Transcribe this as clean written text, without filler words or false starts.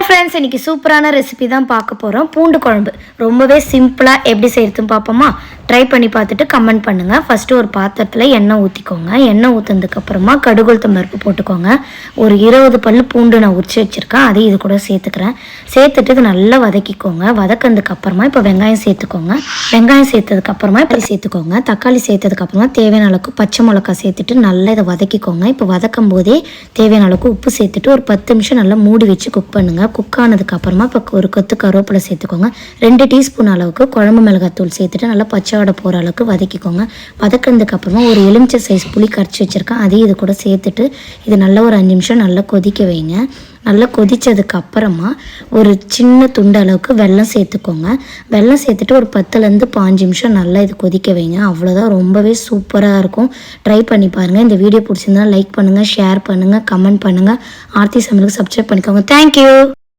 Friends, இன்றைக்கி சூப்பரான recipe தான் பார்க்க போகிறோம். பூண்டு குழம்பு ரொம்பவே சிம்பிளாக எப்படி செய்யறதுன்னு பார்ப்போமா? ட்ரை பண்ணி பார்த்துட்டு கமெண்ட் பண்ணுங்கள். ஃபஸ்ட்டு ஒரு பாத்திரத்தில் எண்ணெய் ஊற்றிக்கோங்க. எண்ணெய் ஊற்றினதுக்கப்புறமா கடுகுளுத்தம் பருப்பு போட்டுக்கோங்க. ஒரு 20 பல் பூண்டு நான் உரிச்சு வச்சுருக்கேன், அதையும் இது கூட சேர்த்துக்கிறேன். சேர்த்துட்டு இது நல்லா வதக்கிக்கோங்க. வதக்கினதுக்கப்புறமா இப்போ வெங்காயம் சேர்த்துக்கோங்க. வெங்காயம் சேர்த்ததுக்கப்புறமா இப்போ சேர்த்துக்கோங்க. தக்காளி சேர்த்ததுக்கப்புறமா தேவையான அளவுக்கு பச்சை மிளகா சேர்த்துட்டு நல்லா இதை வதக்கிக்கோங்க. இப்போ வதக்கும் போதே தேவையான அளவுக்கு உப்பு சேர்த்துட்டு ஒரு 10 நிமிஷம் நல்லா மூடி வச்சு குக் பண்ணுங்கள். குக் ஆனதுக்கப்புறமா இப்போ ஒரு கொத்து கருவேப்பிலை சேர்த்துக்கோங்க. 2 டீஸ்பூன் அளவுக்கு குழம்பு மிளகாத்தூள் சேர்த்துட்டு நல்லா பச்சை வடை போகிற அளவுக்கு வதக்கிக்கோங்க. வதக்கினதுக்கப்புறமா ஒரு எலுமிச்சை சைஸ் புளி கரைச்சி வச்சுருக்கேன், அதையும் இது கூட சேர்த்துட்டு இது நல்லா ஒரு 5 நிமிஷம் நல்லா கொதிக்க வைங்க. நல்லா கொதித்ததுக்கு அப்புறமா ஒரு சின்ன துண்டு அளவுக்கு வெல்லம் சேர்த்துக்கோங்க. வெல்லம் சேர்த்துட்டு ஒரு 10லேருந்து 15 நிமிஷம் நல்லா இது கொதிக்க வைங்க. அவ்வளோதான், ரொம்பவே சூப்பராக இருக்கும். ட்ரை பண்ணி பாருங்கள். இந்த வீடியோ பிடிச்சிருந்தா லைக் பண்ணுங்கள், ஷேர் பண்ணுங்கள், கமெண்ட் பண்ணுங்கள். ஆர்த்தி சமையலுக்கு சப்ஸ்கிரைப் பண்ணிக்கோங்க. தேங்க்யூ.